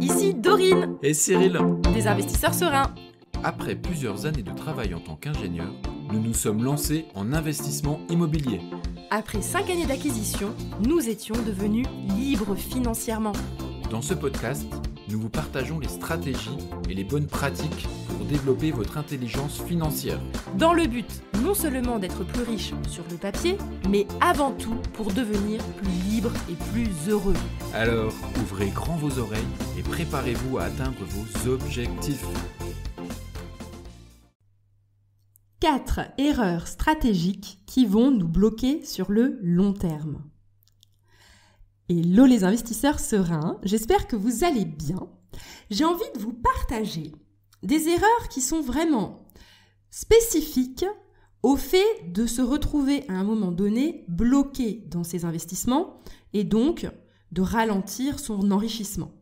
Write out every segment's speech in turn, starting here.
ici Dorine, Et Cyril. des investisseurs sereins. Après plusieurs années de travail en tant qu'ingénieur, nous nous sommes lancés en investissement immobilier. Après 5 années d'acquisition, nous étions devenus libres financièrement. Dans ce podcast, nous vous partageons les stratégies et les bonnes pratiques pour développer votre intelligence financière. Dans le but non seulement d'être plus riche sur le papier, mais avant tout pour devenir plus libre et plus heureux. Alors, ouvrez grand vos oreilles et préparez-vous à atteindre vos objectifs. 4 erreurs stratégiques qui vont nous bloquer sur le long terme. Hello les investisseurs sereins, j'espère que vous allez bien. J'ai envie de vous partager des erreurs qui sont vraiment spécifiques au fait de se retrouver à un moment donné bloqué dans ses investissements et donc de ralentir son enrichissement.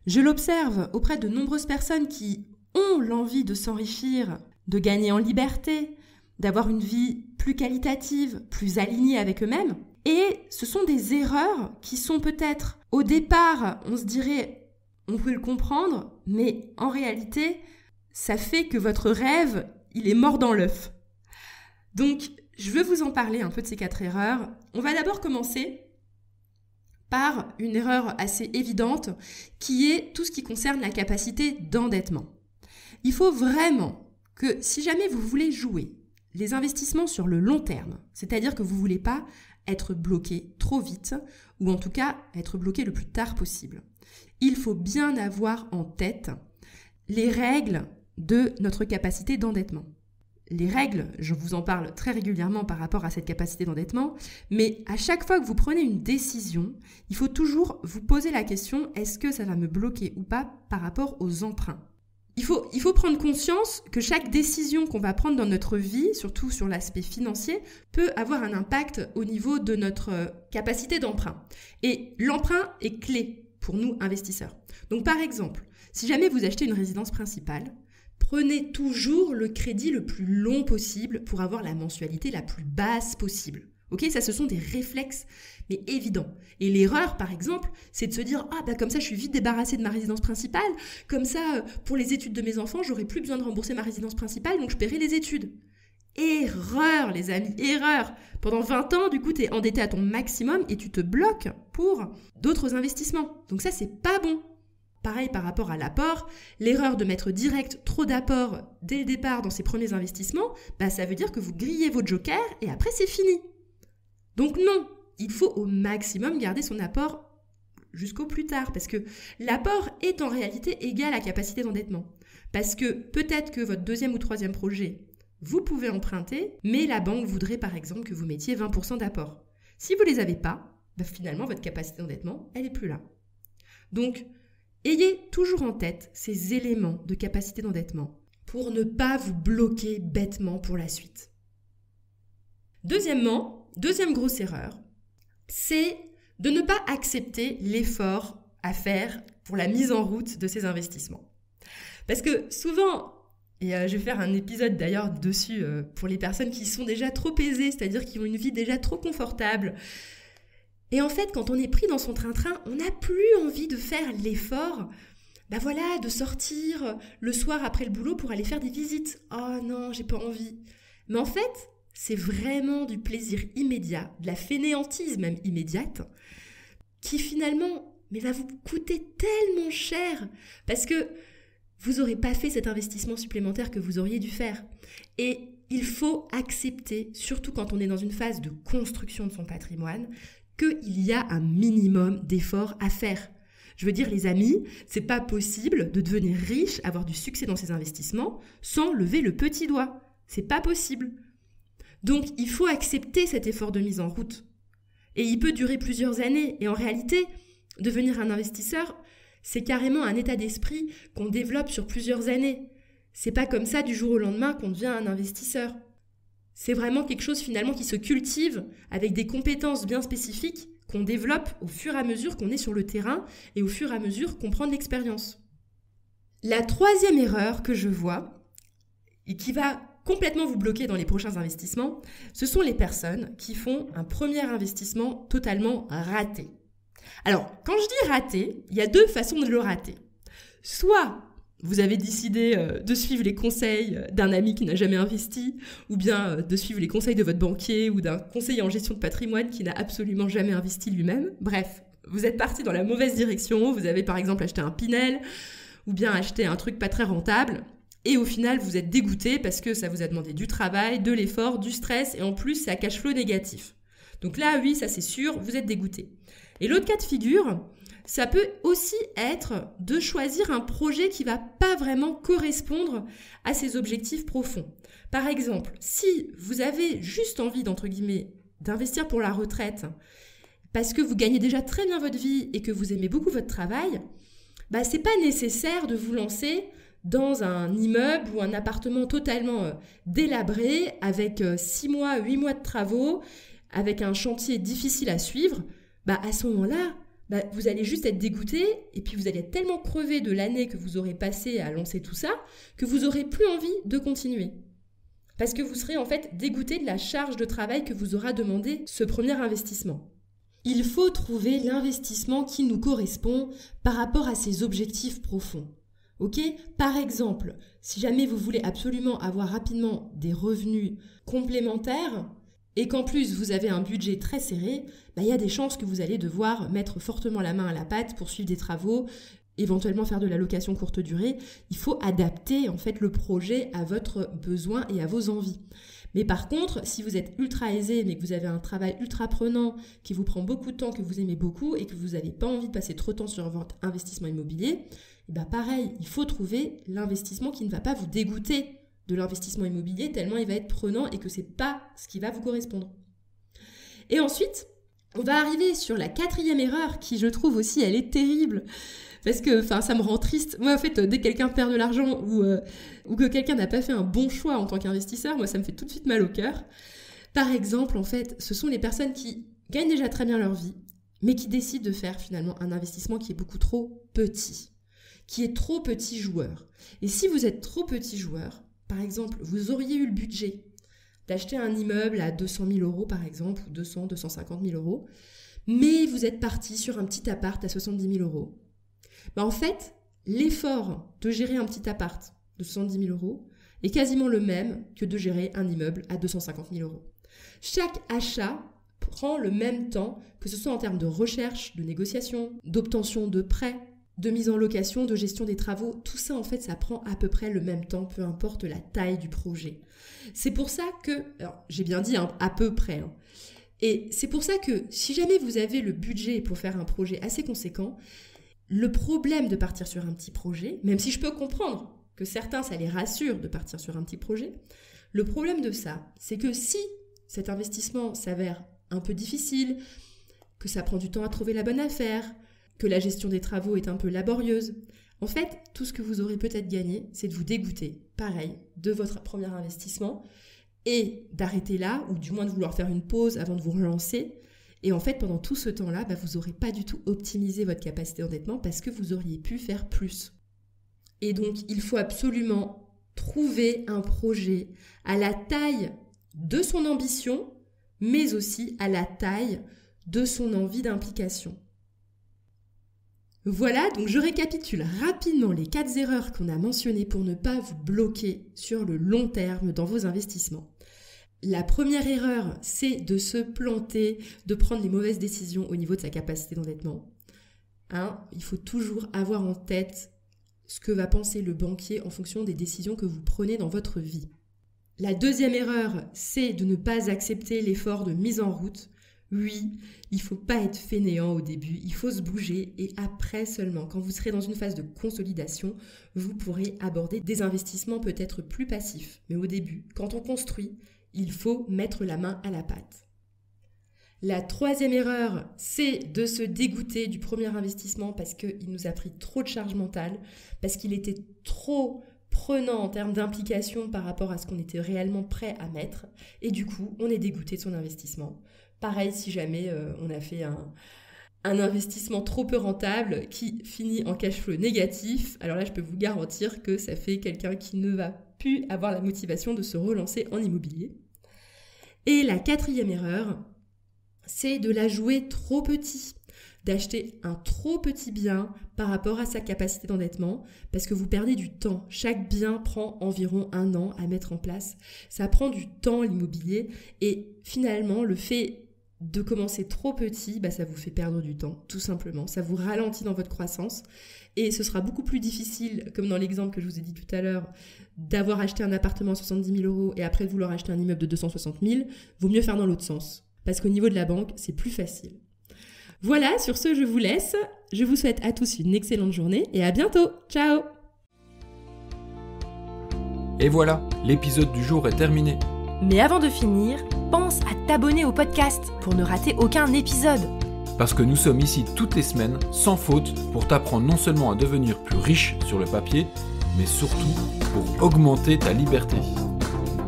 Je l'observe auprès de nombreuses personnes qui ont l'envie de s'enrichir, de gagner en liberté, d'avoir une vie plus qualitative, plus alignée avec eux-mêmes. Et ce sont des erreurs qui sont peut-être, au départ, on se dirait, on peut le comprendre, mais en réalité, ça fait que votre rêve, il est mort dans l'œuf. Donc, je veux vous en parler un peu de ces 4 erreurs. On va d'abord commencer par une erreur assez évidente, qui est tout ce qui concerne la capacité d'endettement. Il faut vraiment que si jamais vous voulez jouer les investissements sur le long terme, c'est-à-dire que vous ne voulez pas être bloqué trop vite, ou en tout cas être bloqué le plus tard possible, il faut bien avoir en tête les règles de notre capacité d'endettement. Les règles, je vous en parle très régulièrement par rapport à cette capacité d'endettement, mais à chaque fois que vous prenez une décision, il faut toujours vous poser la question, est-ce que ça va me bloquer ou pas par rapport aux emprunts ? Il faut prendre conscience que chaque décision qu'on va prendre dans notre vie, surtout sur l'aspect financier, peut avoir un impact au niveau de notre capacité d'emprunt. Et l'emprunt est clé pour nous investisseurs. Donc par exemple, si jamais vous achetez une résidence principale, prenez toujours le crédit le plus long possible pour avoir la mensualité la plus basse possible. Ok, ça, ce sont des réflexes, mais évidents. Et l'erreur, par exemple, c'est de se dire « Ah, comme ça, je suis vite débarrassée de ma résidence principale. Comme ça, pour les études de mes enfants, j'aurai plus besoin de rembourser ma résidence principale, donc je paierai les études. » Erreur, les amis, erreur. Pendant 20 ans, du coup, tu es endetté à ton maximum et tu te bloques pour d'autres investissements. Donc ça, c'est pas bon. Pareil par rapport à l'apport, l'erreur de mettre direct trop d'apport dès le départ dans ses premiers investissements, ça veut dire que vous grillez vos jokers et après, c'est fini. Donc non, il faut au maximum garder son apport jusqu'au plus tard parce que l'apport est en réalité égal à la capacité d'endettement. Parce que peut-être que votre 2e ou 3e projet, vous pouvez emprunter, mais la banque voudrait par exemple que vous mettiez 20% d'apport. Si vous ne les avez pas, finalement votre capacité d'endettement, elle n'est plus là. Donc, ayez toujours en tête ces éléments de capacité d'endettement pour ne pas vous bloquer bêtement pour la suite. Deuxième grosse erreur, c'est de ne pas accepter l'effort à faire pour la mise en route de ces investissements. Parce que souvent, et je vais faire un épisode d'ailleurs dessus pour les personnes qui sont déjà trop aisées, c'est-à-dire qui ont une vie déjà trop confortable. Et en fait, quand on est pris dans son train-train, on n'a plus envie de faire l'effort, de sortir le soir après le boulot pour aller faire des visites. Oh non, j'ai pas envie. Mais en fait, c'est vraiment du plaisir immédiat, de la fainéantise même immédiate, qui finalement va vous coûter tellement cher parce que vous n'aurez pas fait cet investissement supplémentaire que vous auriez dû faire. Et il faut accepter, surtout quand on est dans une phase de construction de son patrimoine, qu'il y a un minimum d'efforts à faire. Je veux dire, les amis, c'est pas possible de devenir riche, avoir du succès dans ses investissements sans lever le petit doigt. C'est pas possible. Donc, il faut accepter cet effort de mise en route. Et il peut durer plusieurs années. Et en réalité, devenir un investisseur, c'est carrément un état d'esprit qu'on développe sur plusieurs années. C'est pas comme ça du jour au lendemain qu'on devient un investisseur. C'est vraiment quelque chose finalement qui se cultive avec des compétences bien spécifiques qu'on développe au fur et à mesure qu'on est sur le terrain et au fur et à mesure qu'on prend de l'expérience. La 3e erreur que je vois et qui va complètement vous bloquer dans les prochains investissements, ce sont les personnes qui font un premier investissement totalement raté. Alors, quand je dis rater, il y a deux façons de le rater. Soit vous avez décidé de suivre les conseils d'un ami qui n'a jamais investi, ou bien de suivre les conseils de votre banquier ou d'un conseiller en gestion de patrimoine qui n'a absolument jamais investi lui-même. Bref, vous êtes parti dans la mauvaise direction, vous avez par exemple acheté un Pinel, ou bien acheté un truc pas très rentable, et au final vous êtes dégoûté parce que ça vous a demandé du travail, de l'effort, du stress, et en plus c'est à cash flow négatif. Donc là, oui, ça c'est sûr, vous êtes dégoûté. Et l'autre cas de figure, ça peut aussi être de choisir un projet qui ne va pas vraiment correspondre à ses objectifs profonds. Par exemple, si vous avez juste envie, d'entre guillemets, d'investir pour la retraite parce que vous gagnez déjà très bien votre vie et que vous aimez beaucoup votre travail, c'est pas nécessaire de vous lancer dans un immeuble ou un appartement totalement délabré avec 6 mois, 8 mois de travaux, avec un chantier difficile à suivre. À ce moment-là, vous allez juste être dégoûté et puis vous allez être tellement crevé de l'année que vous aurez passé à lancer tout ça que vous n'aurez plus envie de continuer. Parce que vous serez en fait dégoûté de la charge de travail que vous aura demandé ce premier investissement. Il faut trouver l'investissement qui nous correspond par rapport à ses objectifs profonds. Ok ? Par exemple, si jamais vous voulez absolument avoir rapidement des revenus complémentaires, et qu'en plus vous avez un budget très serré, il y a des chances que vous allez devoir mettre fortement la main à la pâte pour suivre des travaux, éventuellement faire de la location courte durée. Il faut adapter en fait le projet à votre besoin et à vos envies. Mais par contre, si vous êtes ultra aisé mais que vous avez un travail ultra prenant qui vous prend beaucoup de temps, que vous aimez beaucoup et que vous n'avez pas envie de passer trop de temps sur votre investissement immobilier, pareil, il faut trouver l'investissement qui ne va pas vous dégoûter de l'investissement immobilier tellement il va être prenant et que c'est pas ce qui va vous correspondre. Et ensuite, on va arriver sur la 4e erreur qui, je trouve aussi, elle est terrible parce que ça me rend triste. Moi, en fait, dès que quelqu'un perd de l'argent ou que quelqu'un n'a pas fait un bon choix en tant qu'investisseur, moi, ça me fait tout de suite mal au cœur. Par exemple, en fait, ce sont les personnes qui gagnent déjà très bien leur vie, mais qui décident de faire finalement un investissement qui est beaucoup trop petit, qui est trop petit joueur. Et si vous êtes trop petit joueur, par exemple, vous auriez eu le budget d'acheter un immeuble à 200 000 euros, par exemple, ou 200, 250 000 euros, mais vous êtes parti sur un petit appart à 70 000 euros. En fait, l'effort de gérer un petit appart de 70 000 euros est quasiment le même que de gérer un immeuble à 250 000 euros. Chaque achat prend le même temps, que ce soit en termes de recherche, de négociation, d'obtention de prêts, de mise en location, de gestion des travaux, tout ça en fait ça prend à peu près le même temps, peu importe la taille du projet. C'est pour ça que, alors j'ai bien dit à peu près, et c'est pour ça que si jamais vous avez le budget pour faire un projet assez conséquent, le problème de partir sur un petit projet, même si je peux comprendre que certains ça les rassure de partir sur un petit projet, le problème de ça, c'est que si cet investissement s'avère un peu difficile, que ça prend du temps à trouver la bonne affaire, que la gestion des travaux est un peu laborieuse. En fait, tout ce que vous aurez peut-être gagné, c'est de vous dégoûter, pareil, de votre premier investissement et d'arrêter là, ou du moins de vouloir faire une pause avant de vous relancer. Et en fait, pendant tout ce temps-là, vous n'aurez pas du tout optimisé votre capacité d'endettement parce que vous auriez pu faire plus. Et donc, il faut absolument trouver un projet à la taille de son ambition, mais aussi à la taille de son envie d'implication. Voilà, donc je récapitule rapidement les 4 erreurs qu'on a mentionnées pour ne pas vous bloquer sur le long terme dans vos investissements. La première erreur, c'est de se planter, de prendre les mauvaises décisions au niveau de sa capacité d'endettement. Il faut toujours avoir en tête ce que va penser le banquier en fonction des décisions que vous prenez dans votre vie. La deuxième erreur, c'est de ne pas accepter l'effort de mise en route. Oui, il ne faut pas être fainéant au début, il faut se bouger et après seulement, quand vous serez dans une phase de consolidation, vous pourrez aborder des investissements peut-être plus passifs. Mais au début, quand on construit, il faut mettre la main à la pâte. La troisième erreur, c'est de se dégoûter du premier investissement parce qu'il nous a pris trop de charge mentale, parce qu'il était trop prenant en termes d'implication par rapport à ce qu'on était réellement prêt à mettre et du coup, on est dégoûté de son investissement. Pareil, si jamais on a fait un investissement trop peu rentable qui finit en cash flow négatif, alors là, je peux vous garantir que ça fait quelqu'un qui ne va plus avoir la motivation de se relancer en immobilier. Et la quatrième erreur, c'est de la jouer trop petit, d'acheter un trop petit bien par rapport à sa capacité d'endettement parce que vous perdez du temps. Chaque bien prend environ 1 an à mettre en place. Ça prend du temps l'immobilier et finalement le fait de commencer trop petit, ça vous fait perdre du temps, tout simplement. Ça vous ralentit dans votre croissance et ce sera beaucoup plus difficile, comme dans l'exemple que je vous ai dit tout à l'heure, d'avoir acheté un appartement à 70 000 € et après de vouloir acheter un immeuble de 260 000. Vaut mieux faire dans l'autre sens parce qu'au niveau de la banque, c'est plus facile. Voilà, sur ce, je vous laisse. Je vous souhaite à tous une excellente journée et à bientôt. Ciao! Et voilà, l'épisode du jour est terminé. Mais avant de finir, pense à t'abonner au podcast pour ne rater aucun épisode. Parce que nous sommes ici toutes les semaines, sans faute, pour t'apprendre non seulement à devenir plus riche sur le papier, mais surtout pour augmenter ta liberté.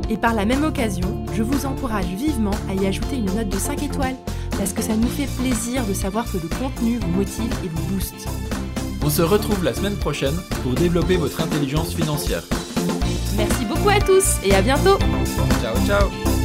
Et par la même occasion, je vous encourage vivement à y ajouter une note de 5 étoiles, parce que ça nous fait plaisir de savoir que le contenu vous motive et vous booste. On se retrouve la semaine prochaine pour développer votre intelligence financière. Merci beaucoup à tous et à bientôt. Ciao, ciao!